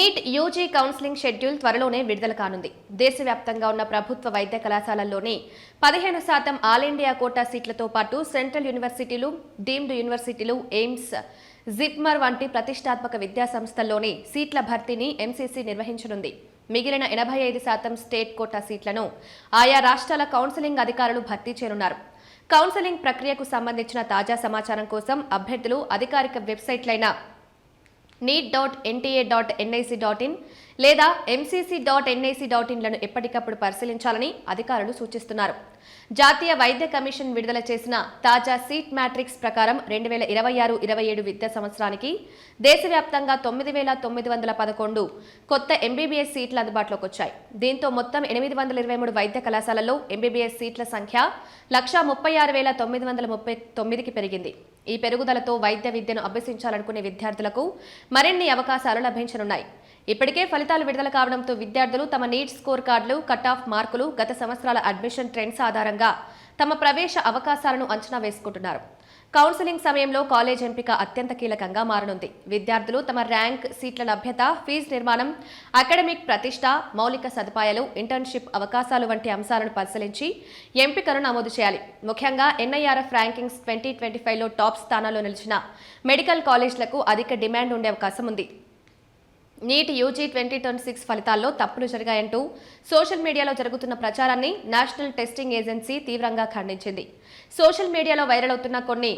NEET UG counselling schedule త్వరలోనే విడుదల కానుంది. దేశవ్యాప్తంగా ఉన్న ప్రభుత్వ వైద్య కళాశాలల్లోని 15% ఆల్ ఇండియా కోటా సీట్లతో పాటు సెంట్రల్ యూనివర్సిటీలు, డీమ్డ్ యూనివర్సిటీలు, ఎయిమ్స్, జిప్మర్ వంటి ప్రతిష్టాత్మక విద్యా సంస్థల్లోని సీట్ల భర్తీని ఎంసీసీ నిర్వహించనుంది. మిగిలిన 85% స్టేట్ కోటా సీట్లను ఆయా రాష్ట్రాల కౌన్సిలింగ్ అధికారులు భర్తీ చేయనున్నారు. కౌన్సిలింగ్ ప్రక్రియకు సంబంధించిన తాజా సమాచారం కోసం అభ్యర్థులు అధికారిక వెబ్సైట్లైన neet.nta.nic.in లేదా mcc.nic.in లను ఎప్పటికప్పుడు పరిశీలించాలని అధికారులు సూచిస్తున్నారు. జాతీయ వైద్య కమిషన్ విడుదల చేసిన తాజా సీట్ మ్యాట్రిక్స్ ప్రకారం 2026-27 విద్యా సంవత్సరానికి దేశవ్యాప్తంగా 9,911 కొత్త ఎంబీబీఎస్ సీట్లు అందుబాటులోకి వచ్చాయి. దీంతో మొత్తం 823 వైద్య కళాశాలల్లో ఎంబీబీఎస్ సీట్ల సంఖ్య 136,939కి పెరిగింది. ఈ పెరుగుదలతో వైద్య విద్యను అభ్యసించాలనుకునే విద్యార్థులకు మరిన్ని అవకాశాలు లభించనున్నాయి. ఇప్పటికే ఫలితాలు విడుదల కావడంతో విద్యార్థులు తమ నీట్ స్కోర్ కార్డులు, కట్ ఆఫ్ మార్కులు, గత సంవత్సరాల అడ్మిషన్ ట్రెండ్స్ ఆధారంగా తమ ప్రవేశ అవకాశాలను అంచనా వేసుకుంటున్నారు. కౌన్సిలింగ్ సమయంలో కాలేజ్ ఎంపిక అత్యంత కీలకంగా మారనుంది. విద్యార్థులు తమ ర్యాంక్, సీట్ల లభ్యత, ఫీజు నిర్మాణం, అకాడమిక్ ప్రతిష్ట, మౌలిక సదుపాయాలు, ఇంటర్న్షిప్ అవకాశాలు వంటి అంశాలను పరిశీలించి ఎంపికను నమోదు చేయాలి. ముఖ్యంగా ఎన్ఐఆర్ఎఫ్ ర్యాంకింగ్స్ 2025లో టాప్ స్థానాల్లో నిలిచిన మెడికల్ కాలేజ్లకు అధిక డిమాండ్ ఉండే అవకాశం ఉంది. నీట్ యూజీ 2026 ఫలితాల్లో తప్పులు జరిగాయంటూ సోషల్ మీడియాలో జరుగుతున్న ప్రచారాన్ని నేషనల్ టెస్టింగ్ ఏజెన్సీ తీవ్రంగా ఖండించింది. సోషల్ మీడియాలో వైరల్ అవుతున్న కొన్ని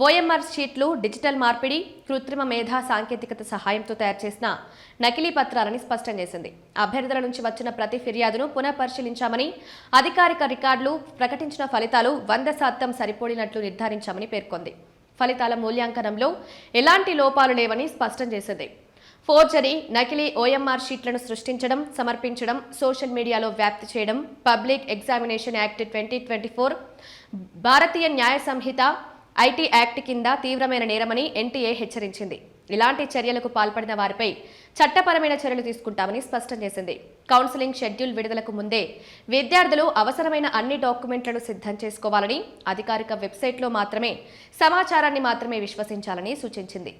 ఓఎంఆర్ షీట్లు డిజిటల్ మార్పిడి, కృత్రిమ మేధా సాంకేతికత సహాయంతో తయారు చేసిన నకిలీ పత్రాలని స్పష్టం చేసింది. అభ్యర్థుల నుంచి వచ్చిన ప్రతి ఫిర్యాదును పునఃపరిశీలించామని, అధికారిక రికార్డులు ప్రకటించిన ఫలితాలు 100% సరిపోడినట్లు నిర్ధారించామని పేర్కొంది. ఫలితాల మూల్యాంకనంలో ఎలాంటి లోపాలు లేవని స్పష్టం చేసింది. ఫోర్జరీ, నకిలీ ఓఎంఆర్ షీట్లను సృష్టించడం, సమర్పించడం, సోషల్ మీడియాలో వ్యాప్తి చేయడం పబ్లిక్ ఎగ్జామినేషన్ యాక్ట్ 2024, భారతీయ న్యాయ సంహిత ఐటీ యాక్ట్ కింద తీవ్రమైన నేరమని ఎన్టీఏ హెచ్చరించింది. ఇలాంటి చర్యలకు పాల్పడిన వారిపై చట్టపరమైన చర్యలు తీసుకుంటామని స్పష్టం చేసింది. కౌన్సిలింగ్ షెడ్యూల్ విడుదలకు ముందే విద్యార్థులు అవసరమైన అన్ని డాక్యుమెంట్లను సిద్ధం చేసుకోవాలని, అధికారిక వెబ్సైట్లో మాత్రమే సమాచారాన్ని విశ్వసించాలని సూచించింది.